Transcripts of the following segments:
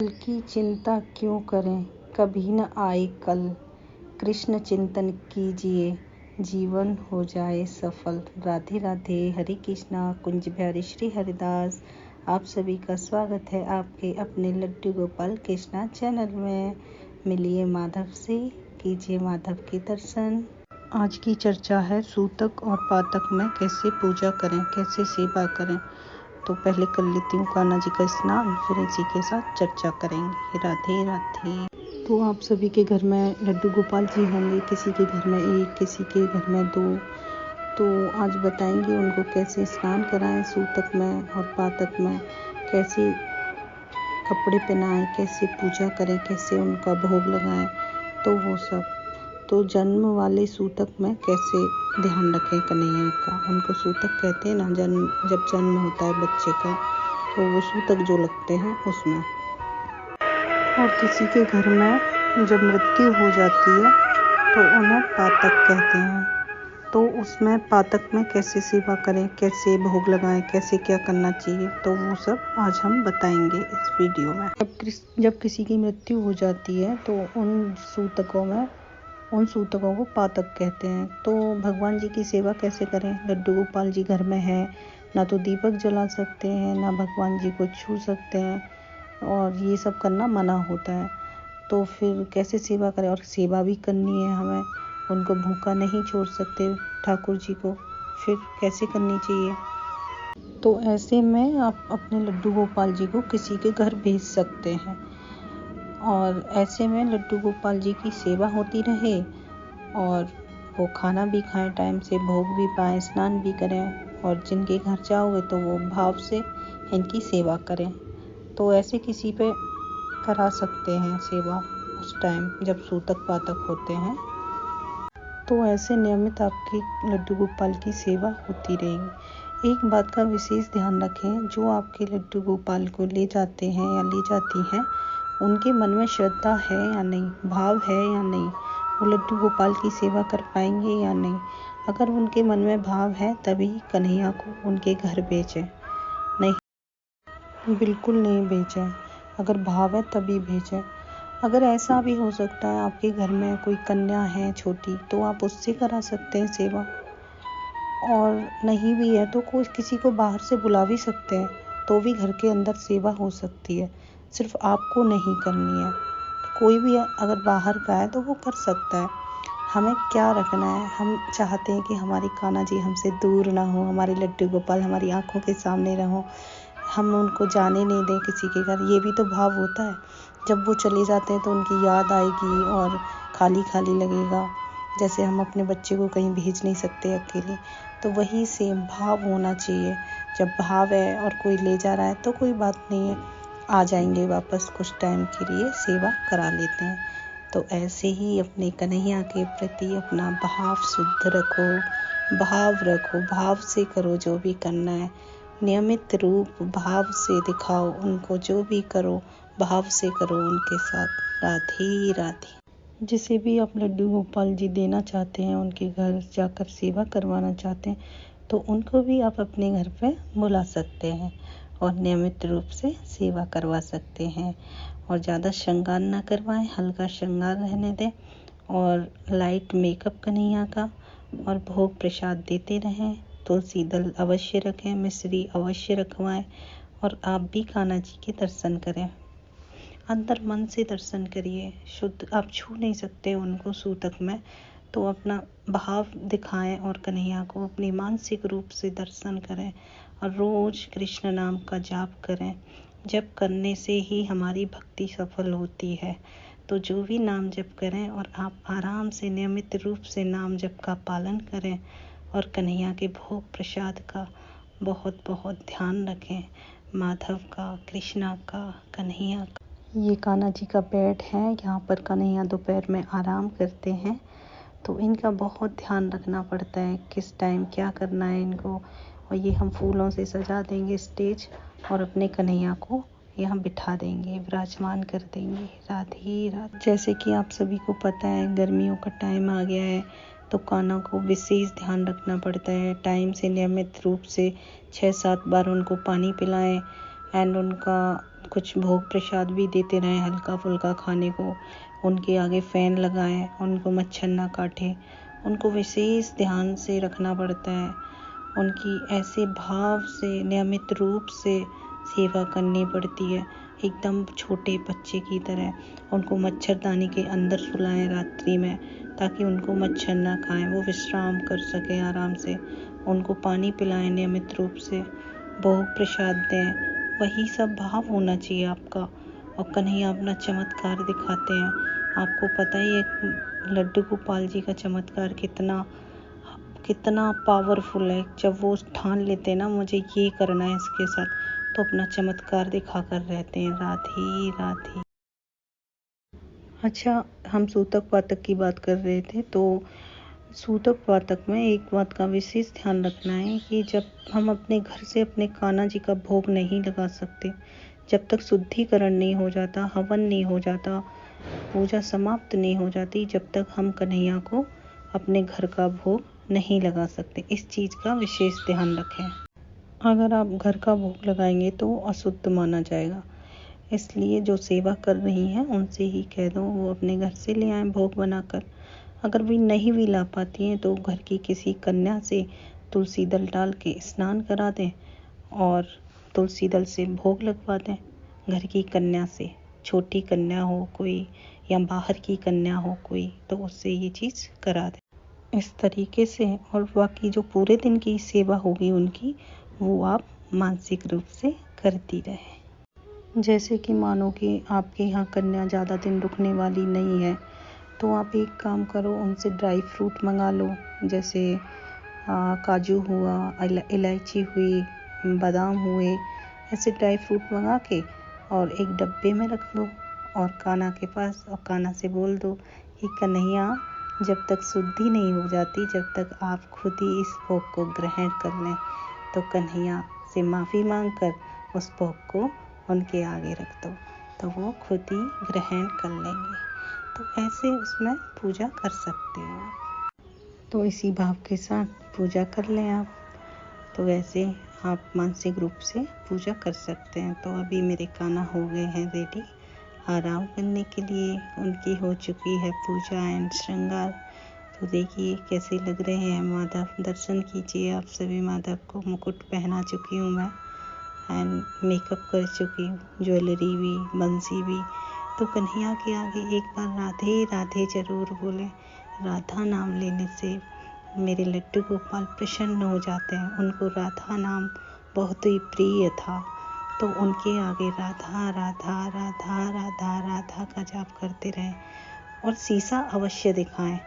कल की चिंता क्यों करें, कभी न आए कल। कृष्ण चिंतन कीजिए, जीवन हो जाए सफल। राधे राधे, हरे कृष्णा। कुंज बिहारी श्री हरिदास, आप सभी का स्वागत है आपके अपने लड्डू गोपाल कृष्णा चैनल में। मिलिए माधव से, कीजिए माधव के दर्शन। आज की चर्चा है सूतक और पातक में कैसे पूजा करें, कैसे सेवा करें। तो पहले कर लेती हूँ कान्हा जी का स्नान, फिर इसी के साथ चर्चा करेंगे। राधे राधे। तो आप सभी के घर में लड्डू गोपाल जी होंगे, किसी के घर में एक, किसी के घर में दो। तो आज बताएंगे उनको कैसे स्नान कराएं सूतक में और पातक में, कैसे कपड़े पहनाएं, कैसे पूजा करें, कैसे उनका भोग लगाएं। तो वो सब तो जन्म वाले सूतक में कैसे ध्यान रखें कन्हैया का। उनको सूतक कहते हैं ना, जब जन्म होता है बच्चे का तो वो सूतक जो लगते हैं उसमें। और किसी के घर में जब मृत्यु हो जाती है तो उन्हें पातक कहते हैं। तो उसमें पातक में कैसे सेवा करें, कैसे भोग लगाएं, कैसे क्या करना चाहिए, तो वो सब आज हम बताएंगे इस वीडियो में। जब किसी की मृत्यु हो जाती है तो उन सूतकों को पातक कहते हैं। तो भगवान जी की सेवा कैसे करें। लड्डू गोपाल जी घर में है, ना तो दीपक जला सकते हैं, ना भगवान जी को छू सकते हैं, और ये सब करना मना होता है। तो फिर कैसे सेवा करें, और सेवा भी करनी है हमें, उनको भूखा नहीं छोड़ सकते ठाकुर जी को, फिर कैसे करनी चाहिए। तो ऐसे में आप अपने लड्डू गोपाल जी को किसी के घर भेज सकते हैं, और ऐसे में लड्डू गोपाल जी की सेवा होती रहे और वो खाना भी खाएं, टाइम से भोग भी पाएं, स्नान भी करें। और जिनके घर जाओगे तो वो भाव से इनकी सेवा करें। तो ऐसे किसी पे करा सकते हैं सेवा उस टाइम जब सूतक पातक होते हैं। तो ऐसे नियमित आपकी लड्डू गोपाल की सेवा होती रहेगी। एक बात का विशेष ध्यान रखें, जो आपके लड्डू गोपाल को ले जाते हैं या ले जाती हैं, उनके मन में श्रद्धा है या नहीं, भाव है या नहीं, वो लड्डू गोपाल की सेवा कर पाएंगे या नहीं। अगर उनके मन में भाव है तभी कन्हैया को उनके घर भेजें, नहीं बिल्कुल नहीं भेजें। अगर भाव है तभी भेजें। अगर ऐसा भी हो सकता है आपके घर में कोई कन्या है छोटी, तो आप उससे करा सकते हैं सेवा। और नहीं भी है तो कोई किसी को बाहर से बुला भी सकते हैं, तो भी घर के अंदर सेवा हो सकती है। सिर्फ आपको नहीं करनी है। तो कोई भी अगर बाहर का है तो वो कर सकता है। हमें क्या रखना है, हम चाहते हैं कि हमारी कान्हा जी हमसे दूर ना हो, हमारे लड्डू गोपाल हमारी आंखों के सामने रहो, हम उनको जाने नहीं दें किसी के घर। ये भी तो भाव होता है। जब वो चले जाते हैं तो उनकी याद आएगी और खाली खाली लगेगा, जैसे हम अपने बच्चे को कहीं भेज नहीं सकते अकेले। तो वही सेम भाव होना चाहिए। जब भाव है और कोई ले जा रहा है तो कोई बात नहीं है, आ जाएंगे वापस, कुछ टाइम के लिए सेवा करा लेते हैं। तो ऐसे ही अपने कन्हैया के प्रति अपना भाव शुद्ध रखो, भाव से करो जो भी करना है। नियमित रूप भाव से दिखाओ उनको, जो भी करो भाव से करो उनके साथ। राधे राधे। जिसे भी आप लड्डू गोपाल जी देना चाहते हैं, उनके घर जाकर सेवा करवाना चाहते हैं, तो उनको भी आप अपने घर पे बुला सकते हैं और नियमित रूप से सेवा करवा सकते हैं। और ज़्यादा श्रृंगार ना करवाएं, हल्का श्रृंगार रहने दें, और लाइट मेकअप कन्हैया का, और भोग प्रसाद देते रहें। तुलसी दल अवश्य रखें, मिश्री अवश्य रखवाएं, और आप भी कान्हा जी के दर्शन करें। अंतर मन से दर्शन करिए, शुद्ध। आप छू नहीं सकते उनको सूतक में, तो अपना भाव दिखाएं और कन्हैया को अपनी मानसिक रूप से दर्शन करें। और रोज कृष्ण नाम का जाप करें। जप करने से ही हमारी भक्ति सफल होती है। तो जो भी नाम जप करें, और आप आराम से नियमित रूप से नाम जप का पालन करें, और कन्हैया के भोग प्रसाद का बहुत बहुत ध्यान रखें। माधव का, कृष्णा का, कन्हैया का। ये कान्हा जी का बेड है, यहाँ पर कन्हैया दोपहर में आराम करते हैं। तो इनका बहुत ध्यान रखना पड़ता है, किस टाइम क्या करना है इनको। और ये हम फूलों से सजा देंगे स्टेज, और अपने कन्हैया को यहाँ बिठा देंगे, विराजमान कर देंगे। राधे राधे। जैसे कि आप सभी को पता है, गर्मियों का टाइम आ गया है, तो कान्हा को विशेष ध्यान रखना पड़ता है। टाइम से नियमित रूप से 6-7 बार उनको पानी पिलाएं, एंड उनका कुछ भोग प्रसाद भी देते रहें हल्का फुल्का खाने को, उनके आगे फ़ैन लगाएं, उनको मच्छर ना काटे, उनको विशेष ध्यान से रखना पड़ता है। उनकी ऐसे भाव से नियमित रूप से सेवा करनी पड़ती है, एकदम छोटे बच्चे की तरह। उनको मच्छरदानी के अंदर सुलाएं रात्रि में, ताकि उनको मच्छर ना खाएं, वो विश्राम कर सकें आराम से। उनको पानी पिलाएं नियमित रूप से, भोग प्रसाद दें, वही सब भाव होना चाहिए आपका। और कन्हैया अपना चमत्कार दिखाते हैं। आपको पता ही है लड्डू गोपाल जी का चमत्कार कितना पावरफुल है। जब वो ठान लेते हैं ना मुझे ये करना है इसके साथ, तो अपना चमत्कार दिखाकर रहते हैं, राधे राधे। अच्छा, हम सूतक पातक की बात कर रहे थे, तो सूतक पातक में एक बात का विशेष ध्यान रखना है कि जब हम अपने घर से अपने कान्हा जी का भोग नहीं लगा सकते, जब तक शुद्धिकरण नहीं हो जाता, हवन नहीं हो जाता, पूजा समाप्त नहीं हो जाती, जब तक हम कन्हैया को अपने घर का भोग नहीं लगा सकते। इस चीज़ का विशेष ध्यान रखें। अगर आप घर का भोग लगाएंगे तो अशुद्ध माना जाएगा, इसलिए जो सेवा कर रही हैं उनसे ही कह दो वो अपने घर से ले आएं भोग बनाकर। अगर वे नहीं भी ला पाती हैं तो घर की किसी कन्या से तुलसी दल डाल के स्नान करा दें और तुलसी दल से भोग लगवा दें। घर की कन्या से, छोटी कन्या हो कोई या बाहर की कन्या हो कोई, तो उससे ये चीज़ करा दें इस तरीके से। और बाकी जो पूरे दिन की सेवा होगी उनकी, वो आप मानसिक रूप से करती रहें। जैसे कि मानो कि आपके यहाँ कन्या ज़्यादा दिन रुकने वाली नहीं है, तो आप एक काम करो, उनसे ड्राई फ्रूट मंगा लो, जैसे काजू हुआ, इलायची हुई, बादाम हुए, ऐसे ड्राई फ्रूट मंगा के और एक डब्बे में रख दो और कान्हा के पास, और कान्हा से बोल दो कि कन्हैया जब तक शुद्धि नहीं हो जाती, जब तक आप खुद ही इस भोग को ग्रहण कर लें, तो कन्हैया से माफ़ी मांग कर उस भोग को उनके आगे रख दो, तो वो खुद ही ग्रहण कर लेंगे। तो ऐसे उसमें पूजा कर सकते हैं आप। तो इसी भाव के साथ पूजा कर लें आप। तो वैसे आप मानसिक रूप से पूजा कर सकते हैं। तो अभी मेरे कान्हा हो गए हैं रेडी आराम करने के लिए, उनकी हो चुकी है पूजा एंड श्रृंगार। तो देखिए कैसे लग रहे हैं माधव, दर्शन कीजिए आप सभी माधव को। मुकुट पहना चुकी हूँ मैं एंड मेकअप कर चुकी हूँ, ज्वेलरी भी, बंसी भी। तो कन्हैया के आगे एक बार राधे राधे जरूर बोलें। राधा नाम लेने से मेरे लड्डू गोपाल प्रसन्न हो जाते हैं, उनको राधा नाम बहुत ही प्रिय था। तो उनके आगे राधा राधा राधा राधा राधा का जाप करते रहें और शीशा अवश्य दिखाएं।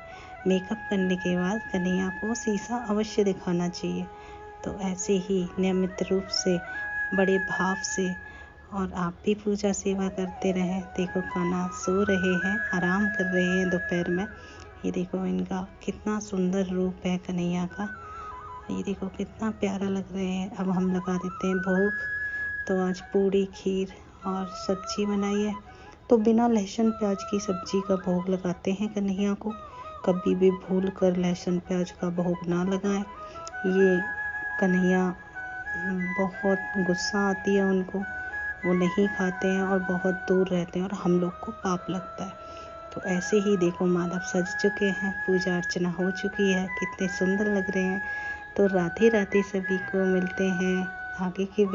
मेकअप करने के बाद कन्हैया को शीशा अवश्य दिखाना चाहिए। तो ऐसे ही नियमित रूप से, बड़े भाव से, और आप भी पूजा सेवा करते रहें। देखो कान्हा सो रहे हैं, आराम कर रहे हैं दोपहर में। ये देखो इनका कितना सुंदर रूप है कन्हैया का, ये देखो कितना प्यारा लग रहे हैं। अब हम लगा देते हैं भोग। तो आज पूड़ी, खीर और सब्जी बनाई है। तो बिना लहसुन प्याज की सब्जी का भोग लगाते हैं कन्हैया को। कभी भी भूल कर लहसुन प्याज का भोग ना लगाएं। ये कन्हैया बहुत गुस्सा आती है उनको, वो नहीं खाते हैं और बहुत दूर रहते हैं और हम लोग को पाप लगता है। तो ऐसे ही देखो माधव सज चुके हैं, पूजा अर्चना हो चुकी है, कितने सुंदर लग रहे हैं। तो राधे राधे सभी को, मिलते हैं आगे की